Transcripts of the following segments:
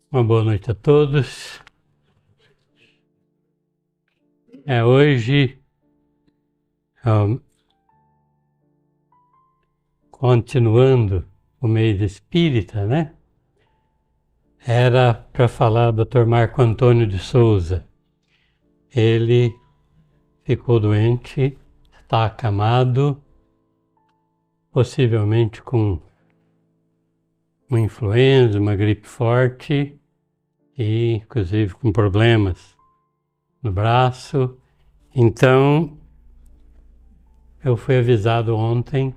Uma boa noite a todos. Hoje, continuando o mês espírita, né? Era para falar do Dr. Marco Antônio de Souza. Ele ficou doente, está acamado, possivelmente com uma influenza, uma gripe forte e inclusive com problemas no braço. Então, eu fui avisado ontem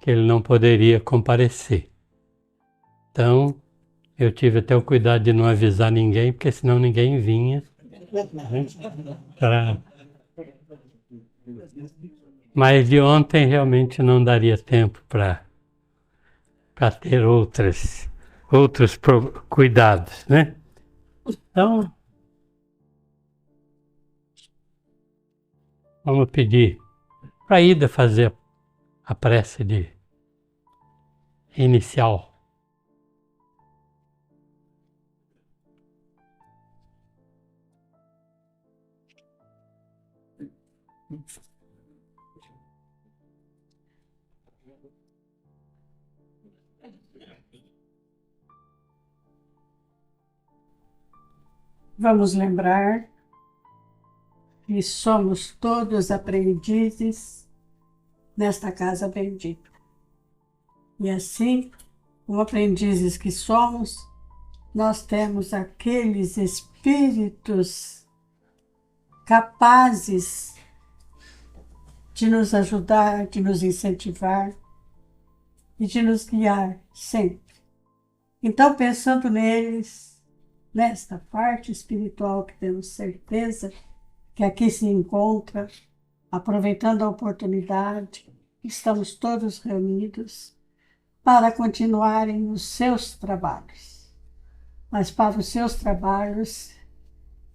que ele não poderia comparecer. Então, eu tive até o cuidado de não avisar ninguém, porque senão ninguém vinha. Mas de ontem realmente não daria tempo para ter outros cuidados, né? Então, vamos pedir para a Ida fazer a prece inicial. Vamos lembrar que somos todos aprendizes nesta casa bendita. E assim, como aprendizes que somos, nós temos aqueles espíritos capazes de nos ajudar, de nos incentivar e de nos guiar sempre. Então, pensando neles, nesta parte espiritual que temos certeza que aqui se encontra, aproveitando a oportunidade, estamos todos reunidos para continuarem os seus trabalhos. Mas para os seus trabalhos,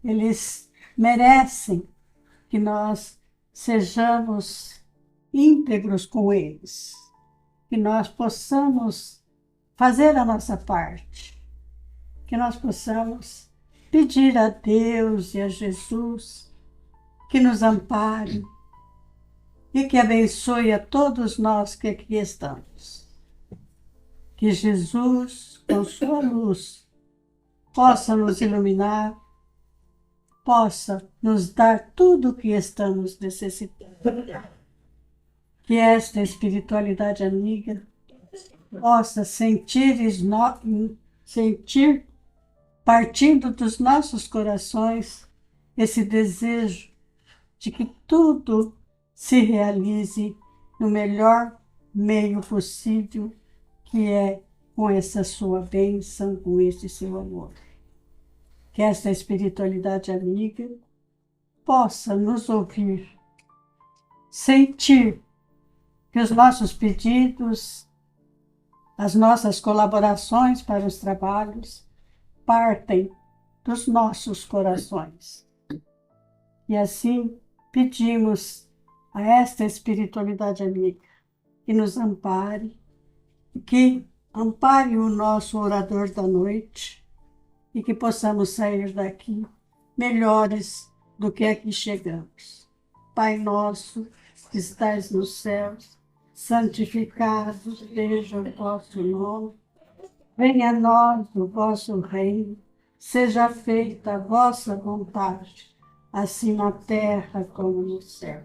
eles merecem que nós sejamos íntegros com eles, que nós possamos fazer a nossa parte, que nós possamos pedir a Deus e a Jesus que nos ampare e que abençoe a todos nós que aqui estamos. Que Jesus, com sua luz, possa nos iluminar, possa nos dar tudo o que estamos necessitando. Que esta espiritualidade amiga possa sentir partindo dos nossos corações esse desejo de que tudo se realize no melhor meio possível, que é com essa sua bênção, com esse seu amor. Que esta espiritualidade amiga possa nos ouvir, sentir que os nossos pedidos, as nossas colaborações para os trabalhos partem dos nossos corações. E assim pedimos a esta espiritualidade amiga que nos ampare, que ampare o nosso orador da noite e que possamos sair daqui melhores do que aqui chegamos. Pai nosso, que estais nos céus, santificado seja o vosso nome. Venha a nós o vosso reino, seja feita a vossa vontade, assim na terra como no céu.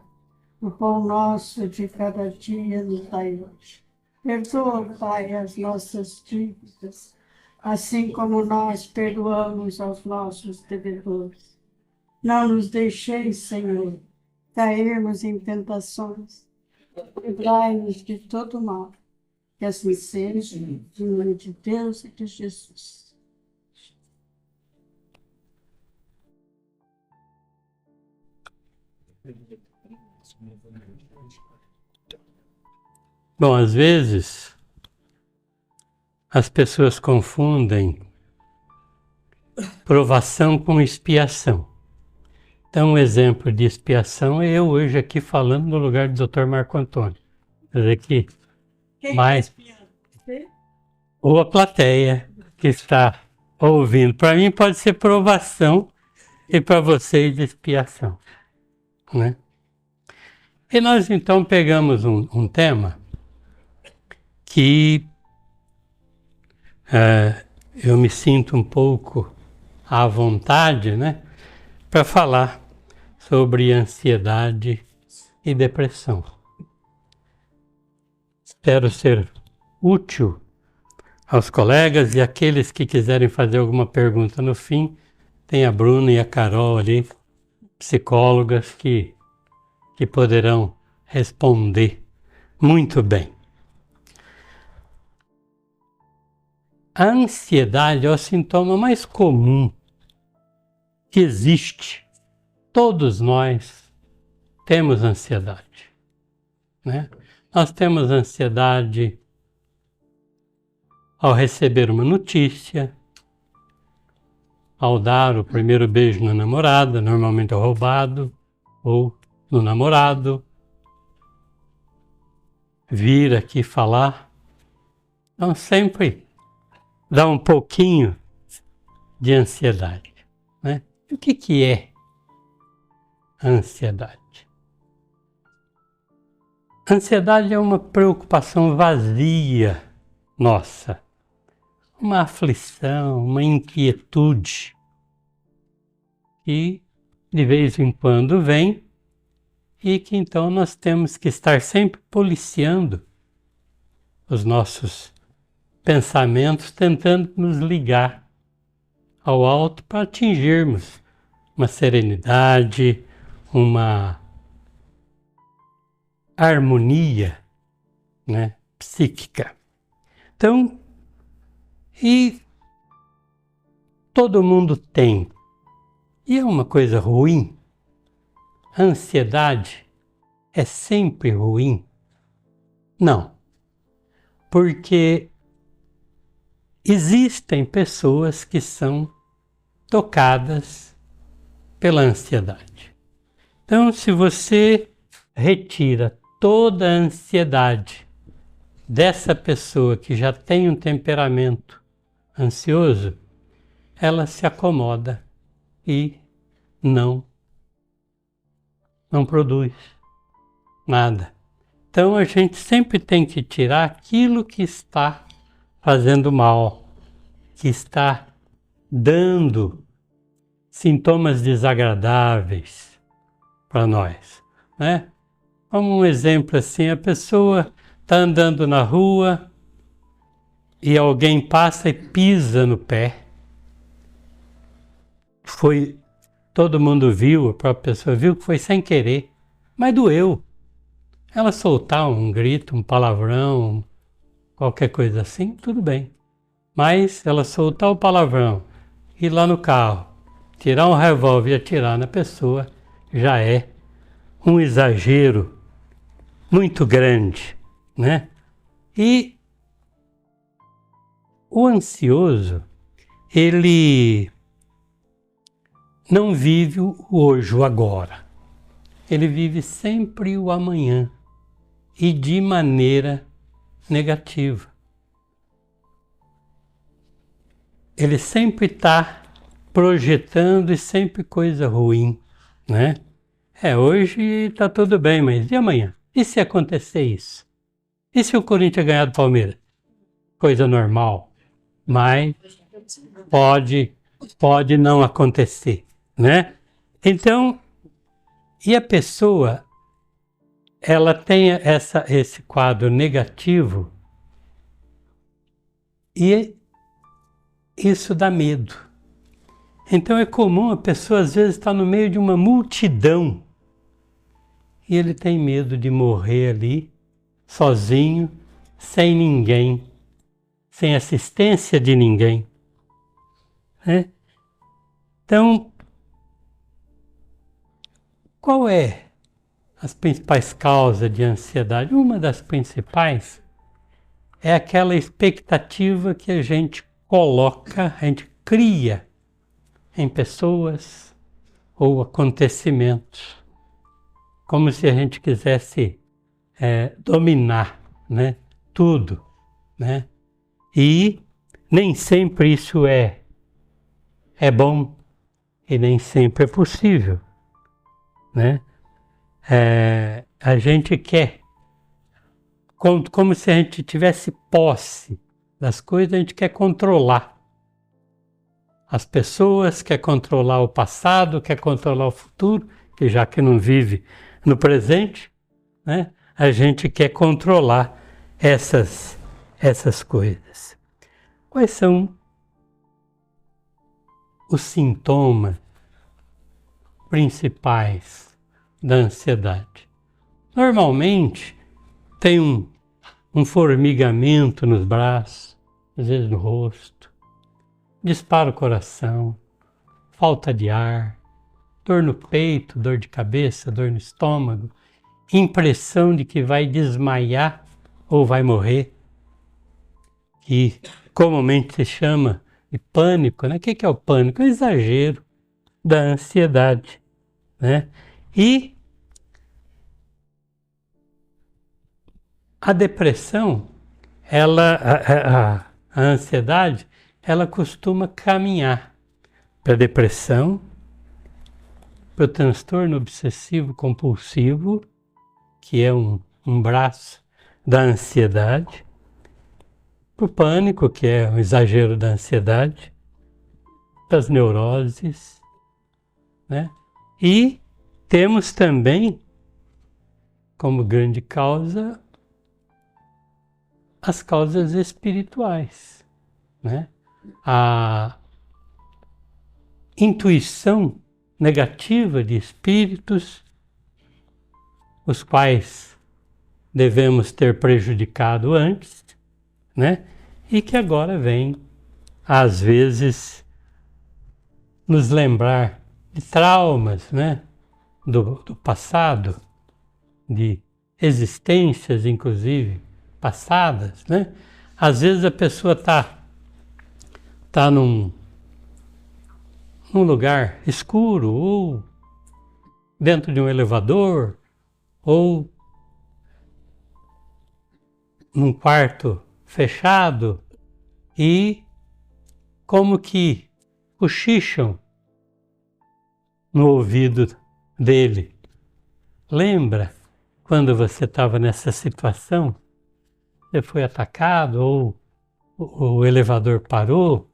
O pão nosso de cada dia nos dai hoje. Perdoa, Pai, as nossas dívidas, assim como nós perdoamos aos nossos devedores. Não nos deixeis, Senhor, cairmos em tentações. Livrai-nos de todo mal. Que assim seja, em nome de Deus e de Jesus. Bom, às vezes as pessoas confundem provação com expiação. Então, um exemplo de expiação é eu hoje aqui falando no lugar do Dr. Marco Antônio. Quer dizer que Quem mais está espiando? Você? ou a plateia que está ouvindo. Para mim pode ser provação e para vocês expiação, né? E nós então pegamos um tema que eu me sinto um pouco à vontade, né, para falar sobre ansiedade e depressão. Espero ser útil aos colegas e aqueles que quiserem fazer alguma pergunta no fim. Tem a Bruna e a Carol ali, psicólogas, que poderão responder muito bem. A ansiedade é o sintoma mais comum que existe. Todos nós temos ansiedade, né? Nós temos ansiedade ao receber uma notícia, ao dar o primeiro beijo na namorada, normalmente é roubado, ou no namorado, vir aqui falar. Então sempre dá um pouquinho de ansiedade, né? E o que é a ansiedade? A ansiedade é uma preocupação vazia nossa, uma aflição, uma inquietude que de vez em quando vem e que então nós temos que estar sempre policiando os nossos pensamentos, tentando nos ligar ao alto para atingirmos uma serenidade, uma harmonia, né, psíquica. Então, e todo mundo tem. E é uma coisa ruim? A ansiedade é sempre ruim? Não. Porque existem pessoas que são tocadas pela ansiedade. Então, se você retira toda a ansiedade dessa pessoa que já tem um temperamento ansioso, ela se acomoda e não produz nada. Então a gente sempre tem que tirar aquilo que está fazendo mal, que está dando sintomas desagradáveis para nós, né? Como um exemplo assim, a pessoa está andando na rua e alguém passa e pisa no pé. Todo mundo viu, a própria pessoa viu que foi sem querer, mas doeu. Ela soltar um grito, um palavrão, qualquer coisa assim, tudo bem. Mas ela soltar o palavrão, ir lá no carro, tirar um revólver e atirar na pessoa, já é um exagero muito grande, né? E o ansioso, ele não vive o hoje, o agora. Ele vive sempre o amanhã e de maneira negativa. Ele sempre está projetando e sempre coisa ruim, né? Hoje está tudo bem, mas e amanhã? E se acontecer isso? E se o Corinthians ganhar do Palmeiras? Coisa normal, mas pode não acontecer, né? Então, e a pessoa, ela tem esse quadro negativo e isso dá medo. Então é comum a pessoa às vezes estar no meio de uma multidão e ele tem medo de morrer ali, sozinho, sem ninguém, sem assistência de ninguém, né? Então, qual é as principais causas de ansiedade? Uma das principais é aquela expectativa que a gente coloca, a gente cria em pessoas ou acontecimentos, como se a gente quisesse dominar, né, tudo, né? E nem sempre isso é é bom e nem sempre é possível, né? A gente quer, como se a gente tivesse posse das coisas, a gente quer controlar as pessoas, quer controlar o passado, quer controlar o futuro, que já que não vive no presente, né? A gente quer controlar essas coisas. Quais são os sintomas principais da ansiedade? Normalmente tem um formigamento nos braços, às vezes no rosto, dispara o coração, falta de ar, dor no peito, dor de cabeça, dor no estômago, impressão de que vai desmaiar ou vai morrer, que comumente se chama de pânico, né? O que é o pânico? É o exagero da ansiedade, né? E a depressão, a ansiedade, ela costuma caminhar para a depressão, para o transtorno obsessivo compulsivo, que é um braço da ansiedade, para o pânico, que é um exagero da ansiedade, das neuroses, né? E temos também, como grande causa, as causas espirituais, né? A intuição negativa de espíritos, os quais devemos ter prejudicado antes, né? E que agora vem, às vezes, nos lembrar de traumas, né? Do passado, de existências, inclusive, passadas, né? Às vezes a pessoa tá num lugar escuro, ou dentro de um elevador, ou num quarto fechado, e como que cochicham no ouvido dele. Lembra quando você estava nessa situação? Você foi atacado, ou o elevador parou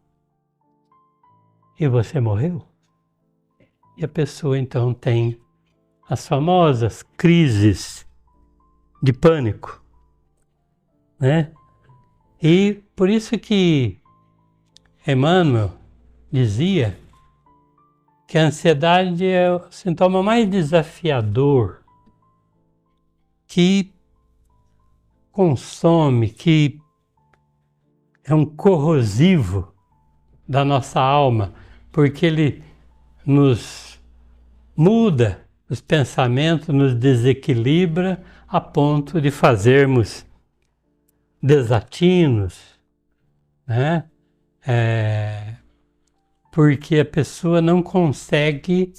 e você morreu? E a pessoa então tem as famosas crises de pânico, né? E por isso que Emmanuel dizia que a ansiedade é o sintoma mais desafiador, que consome, que é um corrosivo da nossa alma, porque ele nos muda os pensamentos, nos desequilibra a ponto de fazermos desatinos, né? Porque a pessoa não consegue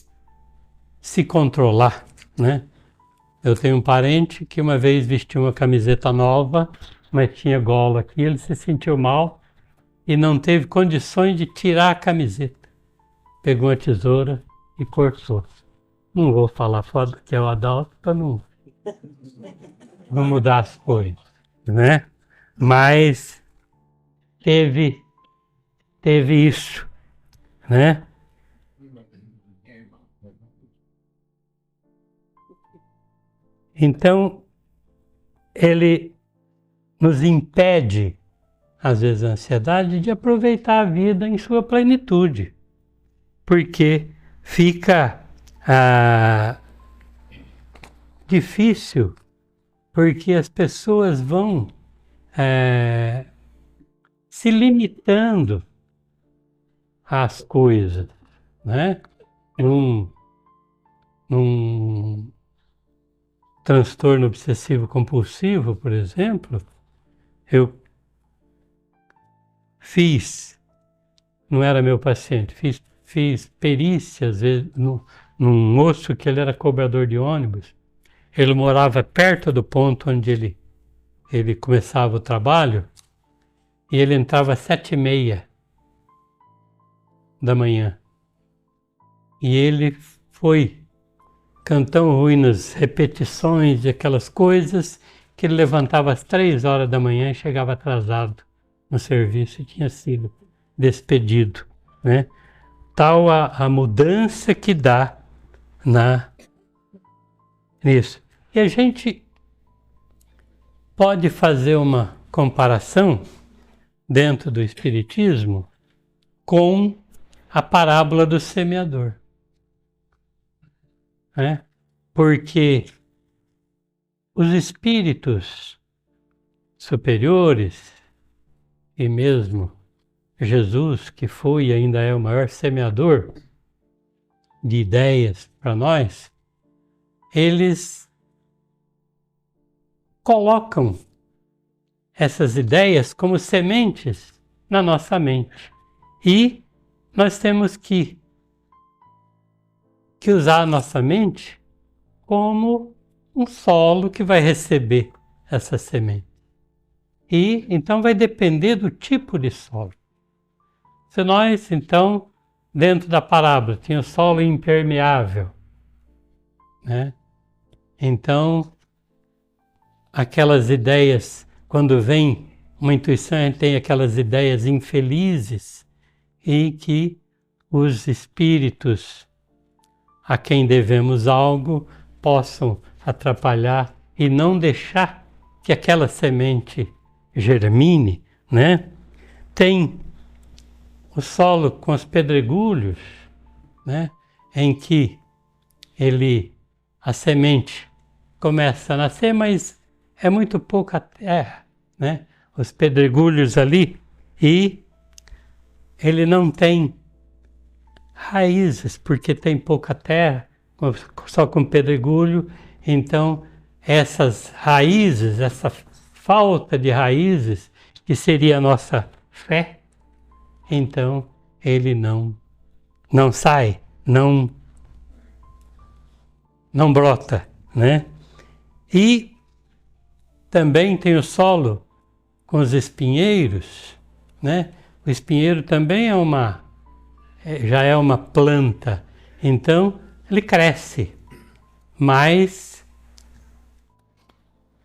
se controlar, né? Eu tenho um parente que uma vez vestiu uma camiseta nova, mas tinha gola aqui, ele se sentiu mal e não teve condições de tirar a camiseta. Pegou uma tesoura e cortou. Não vou falar foda que é o Adalto para não mudar as coisas, né? Mas teve isso, né? Então, ele nos impede, às vezes, a ansiedade de aproveitar a vida em sua plenitude, porque fica difícil, porque as pessoas vão se limitando às coisas, né? Num transtorno obsessivo compulsivo, por exemplo, eu não era meu paciente, fiz perícia, às vezes, num moço que ele era cobrador de ônibus. Ele morava perto do ponto onde ele começava o trabalho, e ele entrava às 7h30. da manhã. E ele foi cantando ruínas, repetições de aquelas coisas, que ele levantava às 3 horas da manhã e chegava atrasado no serviço e tinha sido despedido, né? Tal a mudança que dá nisso. E a gente pode fazer uma comparação dentro do Espiritismo com a parábola do semeador, né? Porque os espíritos superiores e mesmo Jesus, que foi e ainda é o maior semeador de ideias para nós, eles colocam essas ideias como sementes na nossa mente. E nós temos que usar a nossa mente como um solo que vai receber essa semente. E então vai depender do tipo de solo. Se nós, então, dentro da parábola, tinha o solo impermeável, né? Então, aquelas ideias, quando vem uma intuição, a gente tem aquelas ideias infelizes e que os espíritos a quem devemos algo possam atrapalhar e não deixar que aquela semente germine, né? Tem o solo com os pedregulhos, né? Em que a semente começa a nascer, mas é muito pouca terra, né? Os pedregulhos ali, e ele não tem raízes, porque tem pouca terra, só com pedregulho. Então essas raízes, essa falta de raízes, que seria a nossa fé, então ele não sai, não brota, né? E também tem o solo com os espinheiros, né? O espinheiro também já é uma planta, então ele cresce, mas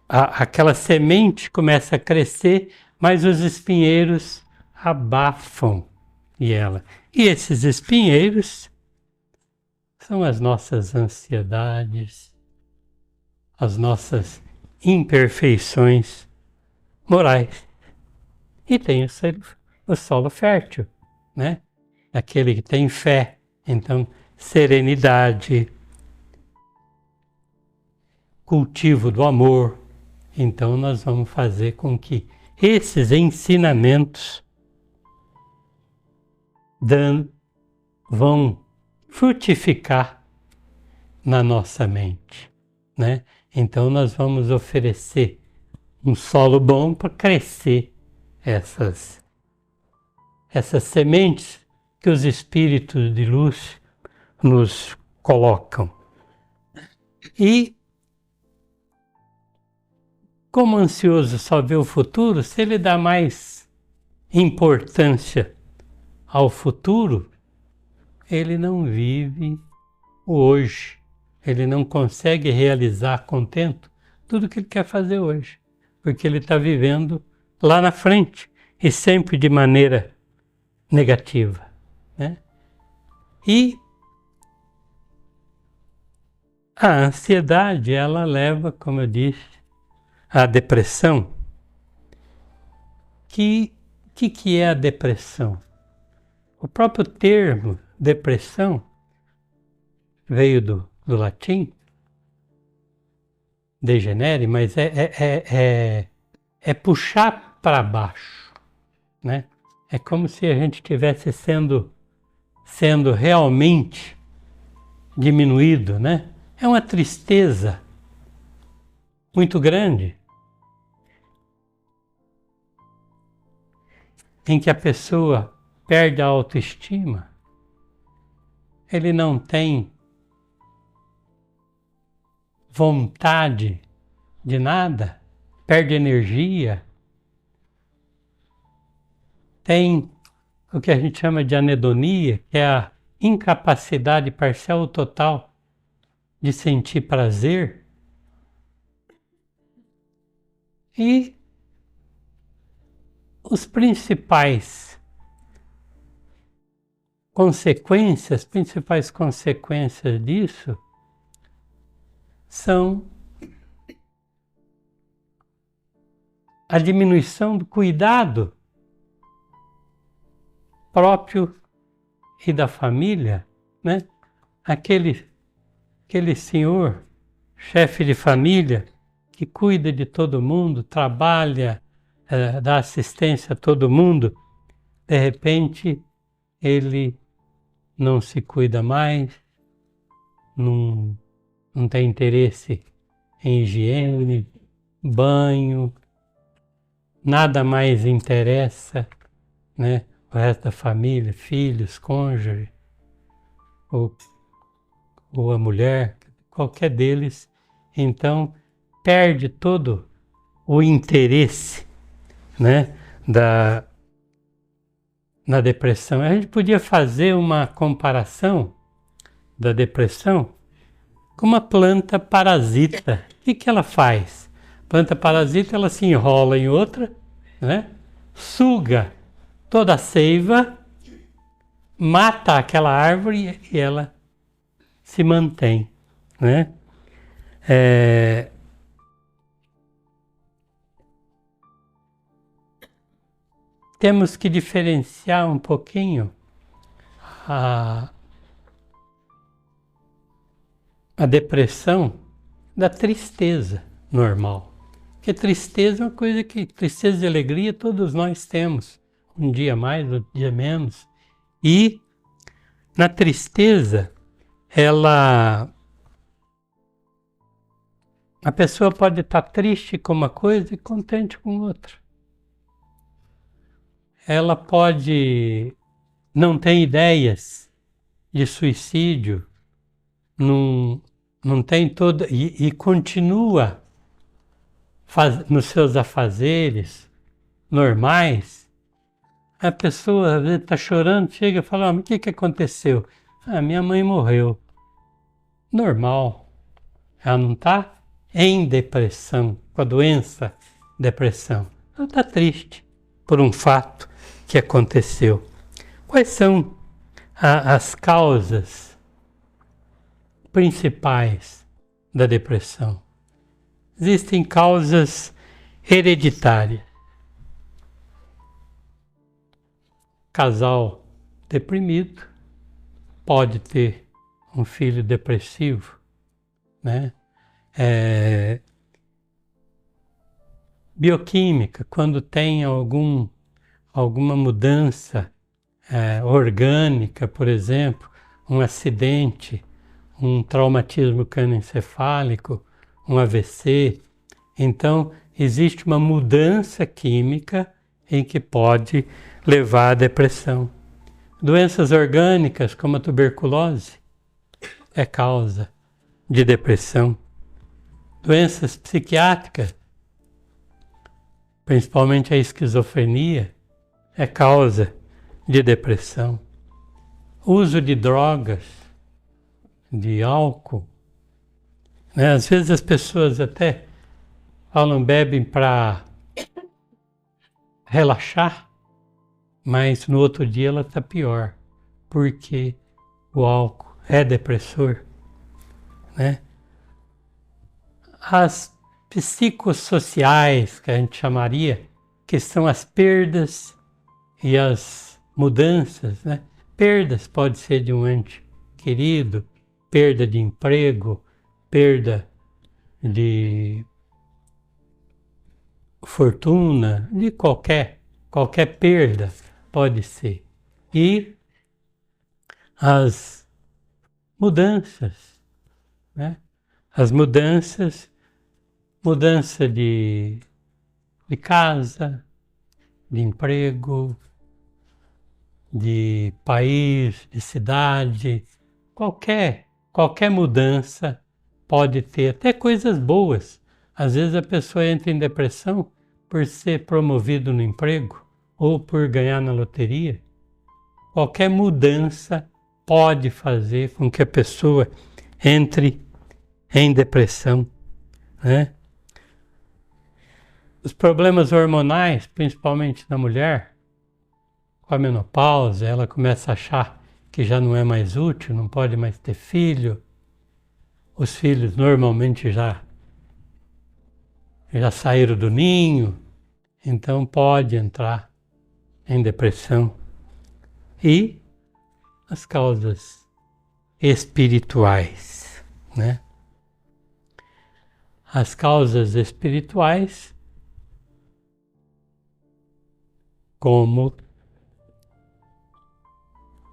aquela semente começa a crescer, mas os espinheiros abafam ela. E esses espinheiros são as nossas ansiedades, as nossas imperfeições morais. E tem o solo fértil, né? Aquele que tem fé, então serenidade, cultivo do amor. Então nós vamos fazer com que esses ensinamentos vão frutificar na nossa mente, né? Então nós vamos oferecer um solo bom para crescer essas sementes que os espíritos de luz nos colocam. E como o ansioso só vê o futuro, se ele dá mais importância ao futuro, ele não vive o hoje. Ele não consegue realizar contento tudo que ele quer fazer hoje, porque ele está vivendo lá na frente e sempre de maneira negativa, né? E a ansiedade, ela leva, como eu disse, à depressão. Que é a depressão? O próprio termo depressão veio do latim, degenere, mas é puxar para baixo, né? É como se a gente estivesse sendo realmente diminuído, né? É uma tristeza muito grande, em que a pessoa perde a autoestima, ele não tem vontade de nada, perde energia, tem o que a gente chama de anedonia, que é a incapacidade parcial ou total de sentir prazer. E os principais consequências disso são a diminuição do cuidado próprio e da família, né? Aquele senhor, chefe de família, que cuida de todo mundo, trabalha, dá assistência a todo mundo, de repente ele não se cuida mais, não tem interesse em higiene, banho, nada mais interessa, né? O resto da família, filhos, cônjuge, ou a mulher, qualquer deles, então perde todo o interesse, né, na depressão. A gente podia fazer uma comparação da depressão com uma planta parasita. O que ela faz? A planta parasita, ela se enrola em outra, né, suga toda a seiva, mata aquela árvore e ela se mantém, né? Temos que diferenciar um pouquinho a depressão da tristeza normal. Porque tristeza é uma coisa tristeza e alegria todos nós temos. Um dia mais, outro dia menos. E na tristeza, a pessoa pode estar triste com uma coisa e contente com outra. Ela pode não ter ideias de suicídio, não tem toda, e continua nos seus afazeres normais. A pessoa às vezes está chorando, chega e fala, mas o que aconteceu? Minha mãe morreu. Normal. Ela não está em depressão, com a doença depressão. Ela está triste por um fato que aconteceu. Quais são as causas principais da depressão? Existem causas hereditárias. Casal deprimido pode ter um filho depressivo, né? Bioquímica, quando tem alguma mudança orgânica, por exemplo, um acidente, um traumatismo crânioencefálico, um AVC, então existe uma mudança química em que pode levar à depressão. Doenças orgânicas, como a tuberculose, é causa de depressão. Doenças psiquiátricas, principalmente a esquizofrenia, é causa de depressão. Uso de drogas, de álcool, né? Às vezes as pessoas até falam, bebem para relaxar, mas no outro dia ela está pior, porque o álcool é depressor, né? As psicossociais, que a gente chamaria, que são as perdas e as mudanças, né? Perdas pode ser de um ente querido, perda de emprego, perda de fortuna, de qualquer perda pode ser. E as mudanças, né? As mudança de casa, de emprego, de país, de cidade, qualquer mudança pode ter, até coisas boas. Às vezes a pessoa entra em depressão por ser promovido no emprego ou por ganhar na loteria, qualquer mudança pode fazer com que a pessoa entre em depressão, né? Os problemas hormonais, principalmente na mulher, com a menopausa, ela começa a achar que já não é mais útil, não pode mais ter filho. Os filhos normalmente já saíram do ninho, então pode entrar em depressão. E as causas espirituais, né? As causas espirituais, como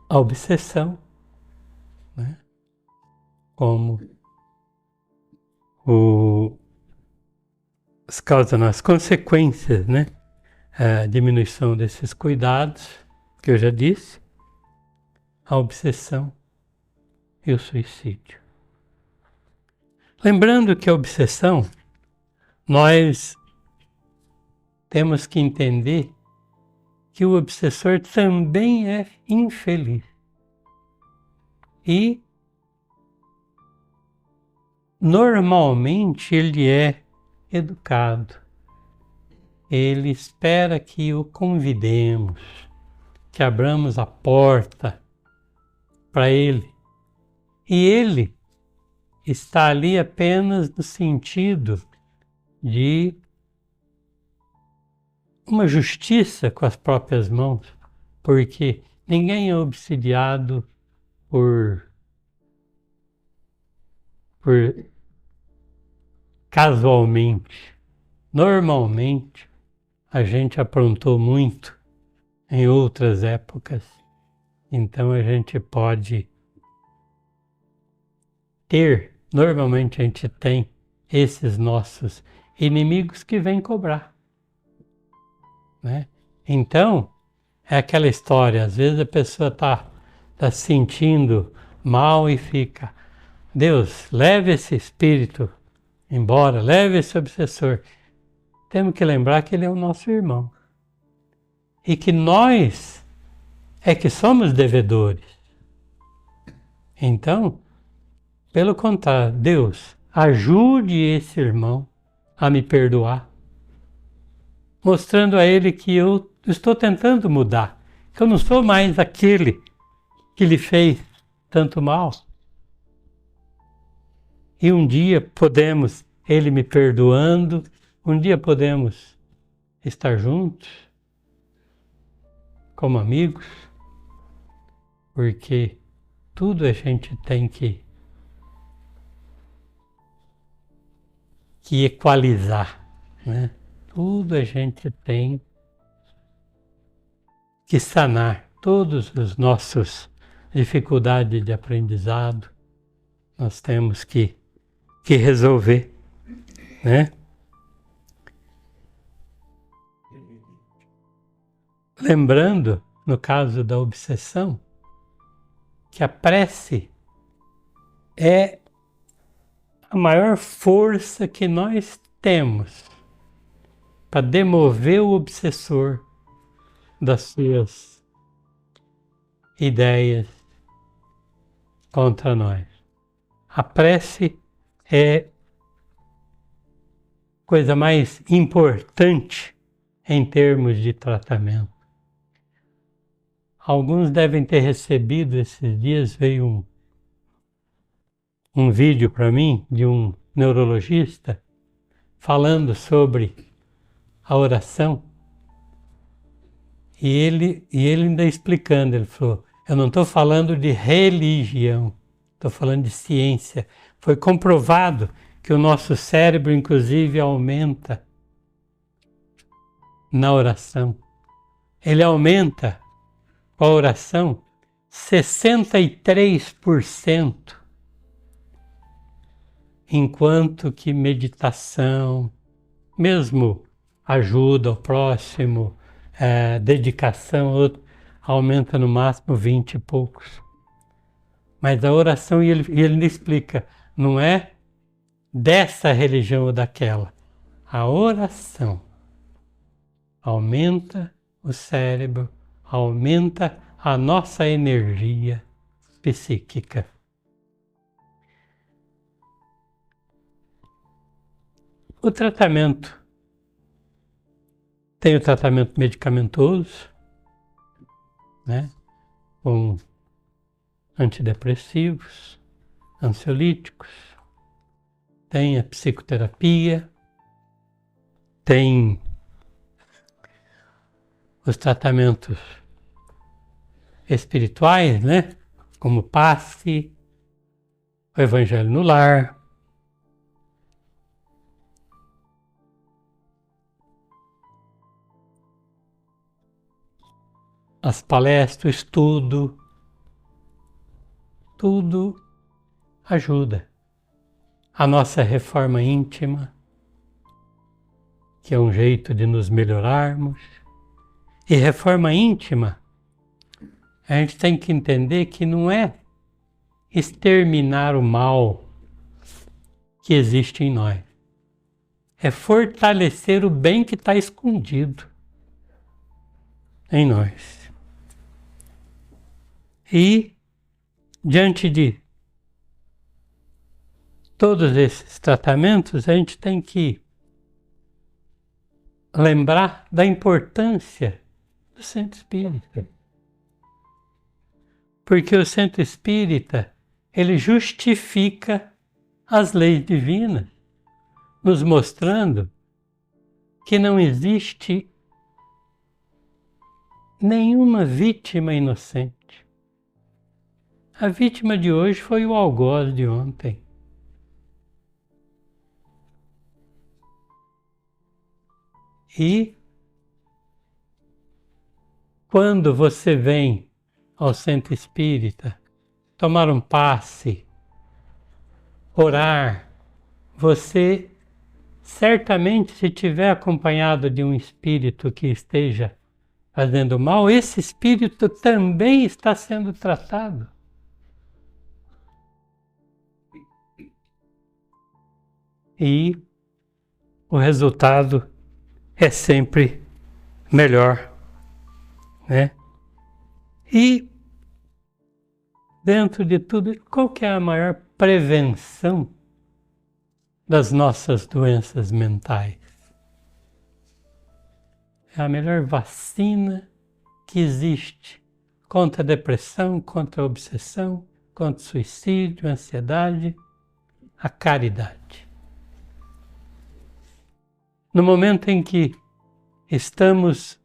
a obsessão, né? Como as consequências, né? A diminuição desses cuidados, que eu já disse, a obsessão e o suicídio. Lembrando que a obsessão, nós temos que entender que o obsessor também é infeliz. E, normalmente, ele é educado. Ele espera que o convidemos, que abramos a porta para ele. E ele está ali apenas no sentido de uma justiça com as próprias mãos, porque ninguém é obsidiado por casualmente. Normalmente, a gente aprontou muito em outras épocas, então a gente pode normalmente a gente tem esses nossos inimigos que vêm cobrar, né? Então, é aquela história, às vezes a pessoa está se sentindo mal e fica, Deus, leve esse espírito embora, leve esse obsessor. Temos que lembrar que ele é o nosso irmão. E que nós é que somos devedores. Então, pelo contrário, Deus, ajude esse irmão a me perdoar, mostrando a ele que eu estou tentando mudar, que eu não sou mais aquele que lhe fez tanto mal. E um dia podemos, ele me perdoando, um dia podemos estar juntos, como amigos, porque tudo a gente tem que equalizar, né? Tudo a gente tem que sanar, todos os nossos dificuldades de aprendizado, nós temos que resolver, né? Lembrando, no caso da obsessão, que a prece é a maior força que nós temos para demover o obsessor das suas ideias contra nós. A prece é a coisa mais importante em termos de tratamento. Alguns devem ter recebido esses dias, veio um vídeo para mim de um neurologista falando sobre a oração. E ele ainda explicando, ele falou, eu não estou falando de religião, estou falando de ciência. Foi comprovado que o nosso cérebro, inclusive, aumenta na oração. Ele aumenta com a oração 63%, enquanto que meditação, mesmo ajuda ao próximo, dedicação, aumenta no máximo 20 e poucos. Mas a oração, e ele explica, não é dessa religião ou daquela. A oração aumenta o cérebro, aumenta a nossa energia psíquica. O tratamento. Tem o tratamento medicamentoso, né? Com antidepressivos, ansiolíticos. Tem a psicoterapia. Tem os tratamentos espirituais, né? Como passe, o Evangelho no Lar. As palestras, o estudo, tudo ajuda. A nossa reforma íntima, que é um jeito de nos melhorarmos. E reforma íntima, a gente tem que entender que não é exterminar o mal que existe em nós. É fortalecer o bem que está escondido em nós. E, diante de todos esses tratamentos, a gente tem que lembrar da importância do centro espírita. Porque o centro espírita, ele justifica as leis divinas, nos mostrando que não existe nenhuma vítima inocente. A vítima de hoje foi o algoz de ontem. E quando você vem ao centro espírita tomar um passe, orar, você certamente, se tiver acompanhado de um espírito que esteja fazendo mal, esse espírito também está sendo tratado. E o resultado é sempre melhor, né? E dentro de tudo, qual que é a maior prevenção das nossas doenças mentais? É a melhor vacina que existe contra a depressão, contra a obsessão, contra o suicídio, a ansiedade, a caridade. No momento em que estamos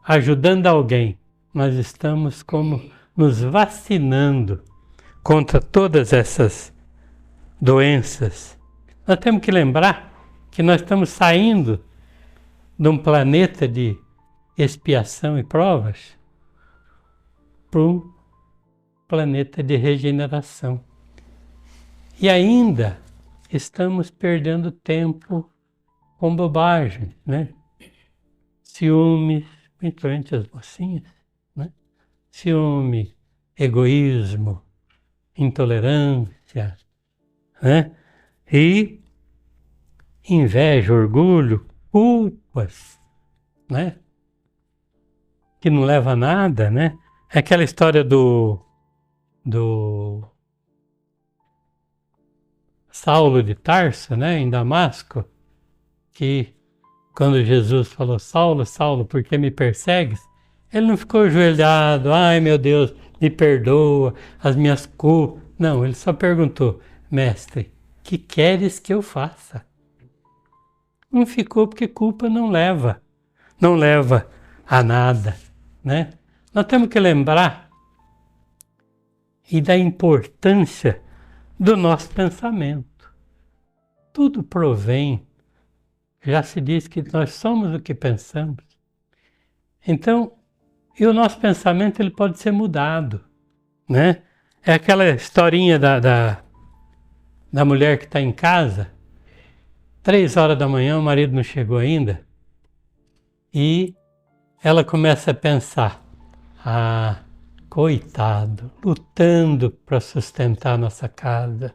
ajudando alguém, nós estamos como nos vacinando contra todas essas doenças. Nós temos que lembrar que nós estamos saindo de um planeta de expiação e provas para um planeta de regeneração. E ainda estamos perdendo tempo com bobagem, né? Ciúmes, principalmente as mocinhas, né? Ciúme, egoísmo, intolerância, né? E inveja, orgulho, culpas, né? Que não leva a nada, né? É aquela história do Saulo de Tarso, né? Em Damasco, que quando Jesus falou, Saulo, Saulo, por que me persegues? Ele não ficou ajoelhado, ai meu Deus, me perdoa, as minhas culpas. Não, ele só perguntou, mestre, que queres que eu faça? Não ficou porque culpa não leva a nada, né? Nós temos que lembrar e da importância do nosso pensamento. Tudo provém, já se diz que nós somos o que pensamos. Então, e o nosso pensamento ele pode ser mudado, né? É aquela historinha da mulher que está em casa, 3 horas da manhã, o marido não chegou ainda, e ela começa a pensar, coitado, lutando para sustentar a nossa casa,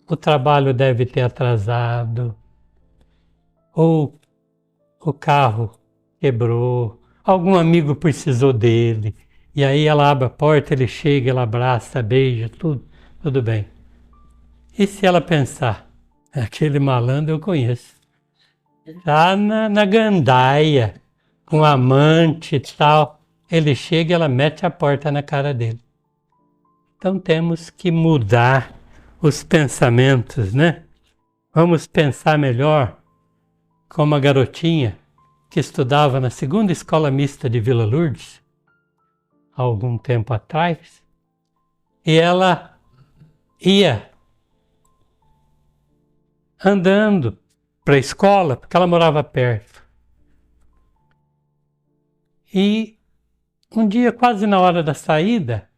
o trabalho deve ter atrasado, ou o carro quebrou, algum amigo precisou dele, E aí ela abre a porta, ele chega, ela abraça, beija, tudo bem. E se ela pensar, aquele malandro eu conheço, tá na gandaia, com amante e tal, ele chega e ela mete a porta na cara dele. Então temos que mudar os pensamentos, né? Vamos pensar melhor como a garotinha que estudava na segunda escola mista de Vila Lourdes, há algum tempo atrás, e ela ia andando para a escola, porque ela morava perto. E um dia, quase na hora da saída,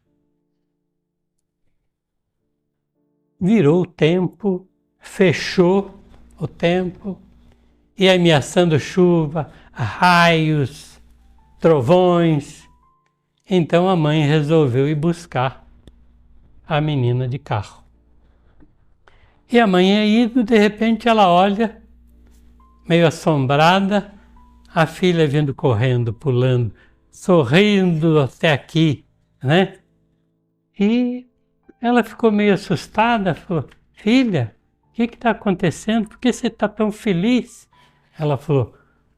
virou o tempo, fechou o tempo, e ameaçando chuva, raios, trovões. Então a mãe resolveu ir buscar a menina de carro. E a mãe é indo, de repente ela olha, meio assombrada, a filha vindo correndo, pulando, sorrindo até aqui, né? E ela ficou meio assustada, falou, filha, o que está acontecendo? Por que você está tão feliz? Ela falou,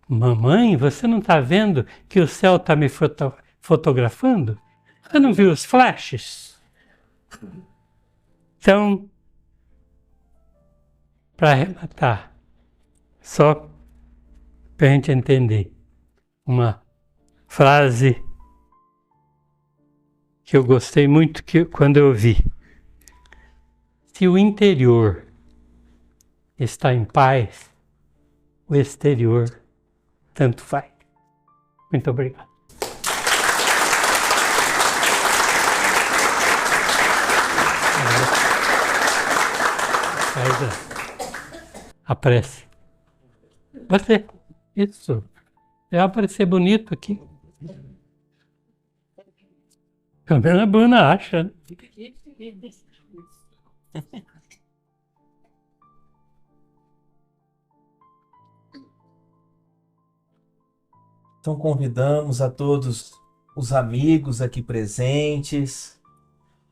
mamãe, você não está vendo que o céu está me fotografando? Você não viu os flashes? Então, para arrematar, só para a gente entender, uma frase que eu gostei muito quando eu vi. Se o interior está em paz, o exterior tanto faz. Muito obrigado. A prece. Você, isso. Vai aparecer bonito aqui. Pelo menos a Bruna acha, né? Então convidamos a todos os amigos aqui presentes,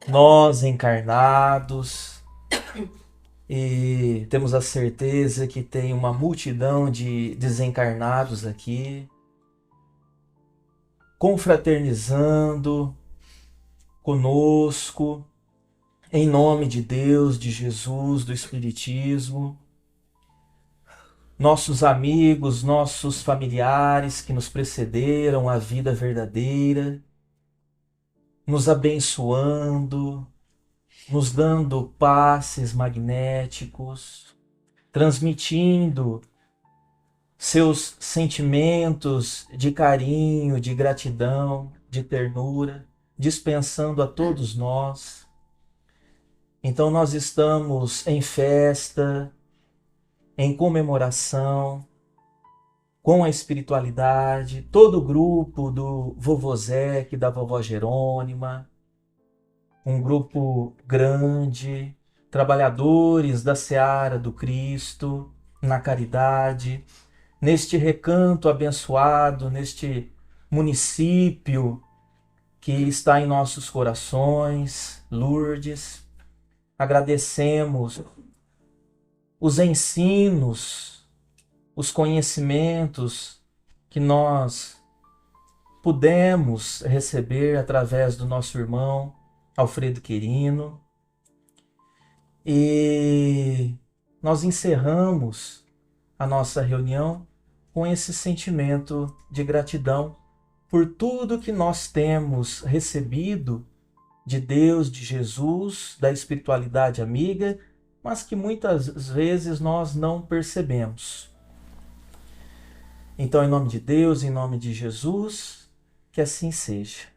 nós encarnados, e temos a certeza que tem uma multidão de desencarnados aqui, confraternizando conosco, em nome de Deus, de Jesus, do Espiritismo. Nossos amigos, nossos familiares que nos precederam à vida verdadeira, nos abençoando, nos dando passes magnéticos, transmitindo seus sentimentos de carinho, de gratidão, de ternura, dispensando a todos nós. Então nós estamos em festa, em comemoração, com a espiritualidade, todo o grupo do Vovô Zeque, da Vovó Jerônima, um grupo grande, trabalhadores da seara do Cristo, na caridade, neste recanto abençoado, neste município que está em nossos corações, Lourdes. Agradecemos os ensinos, os conhecimentos que nós pudemos receber através do nosso irmão Alfredo Quirino. E nós encerramos a nossa reunião com esse sentimento de gratidão por tudo que nós temos recebido de Deus, de Jesus, da espiritualidade amiga, mas que muitas vezes nós não percebemos. Então, em nome de Deus, em nome de Jesus, que assim seja.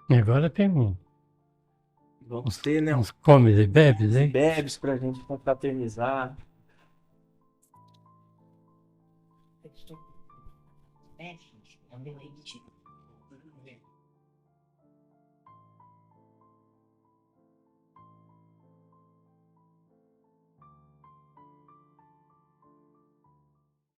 E agora tem Vamos ter, né, uns comes e bebes, hein? bebes para a gente confraternizar.